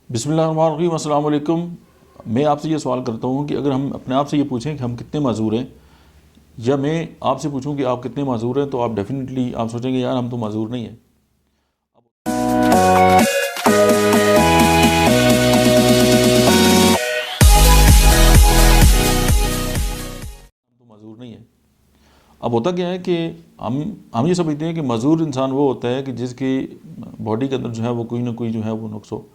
बिस्मिल्लाहिर्रहमानिर्रहीम, अस्सलाम वालेकुम। मैं आपसे ये सवाल करता हूँ कि अगर हम अपने आप से ये पूछें कि हम कितने माज़ूर हैं, या मैं आपसे पूछूं कि आप कितने माज़ूर हैं, तो आप डेफिनेटली आप सोचेंगे यार हम तो माज़ूर नहीं हैं। हम तो माज़ूर नहीं हैं। अब होता क्या है कि हम ये समझते हैं कि माज़ूर इंसान वो होता है कि जिसकी बॉडी के अंदर जो है वो कोई ना कोई जो है वो नुक्स हो।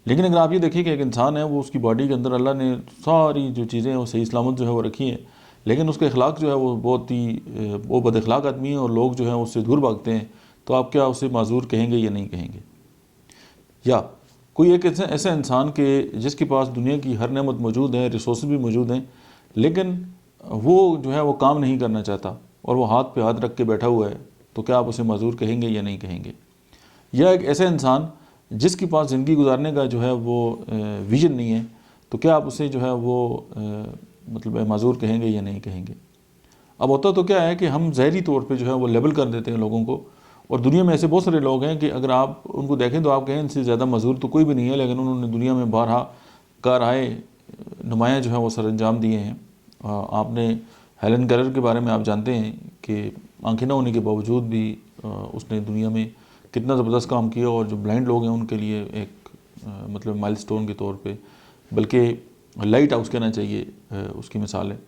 लेकिन अगर आप ये देखिए कि एक इंसान है, वो उसकी बॉडी के अंदर अल्लाह ने सारी जो चीज़ें हैं वो सही सलामत जो है वो रखी हैं, लेकिन उसके अखलाक जो है वो बहुत ही वो बद अखलाक आदमी है और लोग जो है उससे दूर भागते हैं, तो आप क्या उसे माज़ूर कहेंगे या नहीं कहेंगे? या कोई एक ऐसा इंसान के जिसके पास दुनिया की हर नेमत मौजूद है, रिसोर्स भी मौजूद हैं, लेकिन वो जो है वो काम नहीं करना चाहता और वो हाथ पे हाथ रख के बैठा हुआ है, तो क्या आप उसे माज़ूर कहेंगे या नहीं कहेंगे? या एक ऐसा इंसान जिसके पास ज़िंदगी गुजारने का जो है वो विजन नहीं है, तो क्या आप उसे जो है वो मतलब माज़ूर कहेंगे या नहीं कहेंगे? अब होता तो क्या है कि हम ज़हरी तौर पे जो है वो लेबल कर देते हैं लोगों को, और दुनिया में ऐसे बहुत सारे लोग हैं कि अगर आप उनको देखें तो आप कहें इनसे ज़्यादा मज़ूर तो कोई भी नहीं है, लेकिन उन्होंने दुनिया में बारहा कारहाय नुमायाँ जो है वो सर अंजाम दिए हैं। आपने हेलन केलर के बारे में आप जानते हैं कि आंखें ना होने के बावजूद भी उसने दुनिया में कितना ज़बरदस्त काम किया, और जो ब्लाइंड लोग हैं उनके लिए एक मतलब माइलस्टोन के तौर पे, बल्कि लाइट हाउस कहना चाहिए उसकी मिसाल है।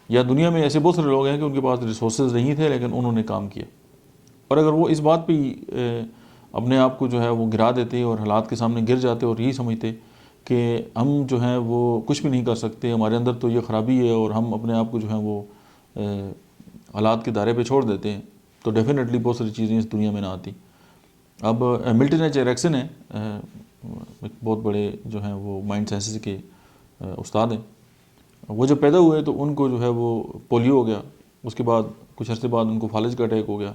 या दुनिया में ऐसे बहुत सारे लोग हैं कि उनके पास रिसोर्सेज नहीं थे, लेकिन उन्होंने काम किया। और अगर वो इस बात पे अपने आप को जो है वो गिरा देते और हालात के सामने गिर जाते और यही समझते कि हम जो हैं वो कुछ भी नहीं कर सकते, हमारे अंदर तो ये ख़राबी है, और हम अपने आप को जो है वो हालात के दायरे पे छोड़ देते हैं, तो डेफिनेटली बहुत सारी चीज़ें इस दुनिया में ना आती। अब मिल्टन एच एरिक्सन है, एक बहुत बड़े जो हैं वो माइंड साइंसेस के उस्ताद हैं। वो जब पैदा हुए तो उनको जो है वो पोलियो हो गया, उसके बाद कुछ अर्से बाद उनको फालिज का अटैक हो गया,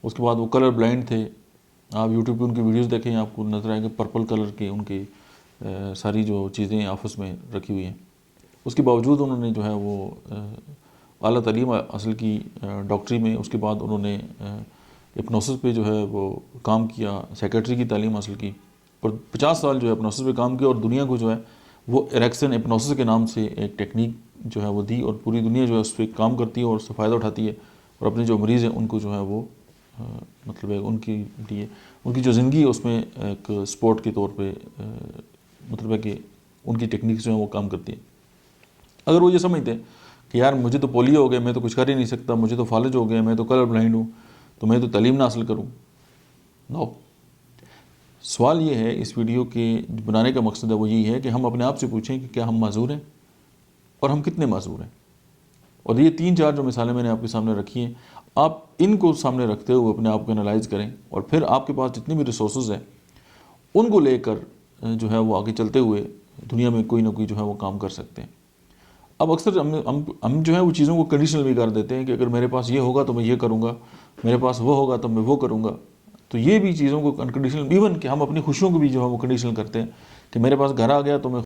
उसके बाद वो कलर ब्लाइंड थे। आप यूट्यूब पे उनकी वीडियोस देखें, आपको नज़र आएंगे पर्पल कलर के उनकी सारी जो चीज़ें आपस में रखी हुई हैं। उसके बावजूद उन्होंने जो है वो आला तालीम हासिल की डॉक्टरी में। उसके बाद उन्होंने हिप्नोसिस पे जो है वो काम किया, सेक्रेटरी की तालीम हासिल की, और 50 साल जो है हिप्नोसिस पे काम किया, और दुनिया को जो है वो एरिक्सन हिप्नोसिस के नाम से एक टेक्निक जो है वो दी, और पूरी दुनिया जो है उस पर काम करती है और उससे फ़ायदा उठाती है, और अपने जो मरीज़ हैं उनको जो है वो मतलब है उनकी लिए उनकी जो ज़िंदगी है उसमें एक स्पोर्ट के तौर पे मतलब है कि उनकी टेक्निक जो है वो काम करती है। अगर वो ये समझते हैं कि यार मुझे तो पोलियो हो गया, मैं तो कुछ कर ही नहीं सकता, मुझे तो फालिज हो गया, मैं तो कलर ब्लाइंड हूँ, तो मैं तो तालीम ना हासिल करूँ। नो, सवाल ये है इस वीडियो के बनाने का मकसद है वो यही है कि हम अपने आप से पूछें कि क्या हम माज़ूर हैं और हम कितने माज़ूर हैं। और ये 3-4 जो मिसालें मैंने आपके सामने रखी हैं, आप इनको सामने रखते हुए अपने आप को एनालाइज करें, और फिर आपके पास जितनी भी रिसोर्सेज हैं उनको लेकर जो है वो आगे चलते हुए दुनिया में कोई ना कोई जो है वो काम कर सकते हैं। अब अक्सर हम जो है वो चीज़ों को कंडीशनल भी कर देते हैं कि अगर मेरे पास ये होगा तो मैं ये करूँगा, मेरे पास वो होगा तो मैं वो करूँगा। तो ये भी चीज़ों को अनकंडीशनल, इवन कि हम अपनी खुशियों को भी जो है वो कंडीशनल करते हैं कि मेरे पास घर आ गया तो मैं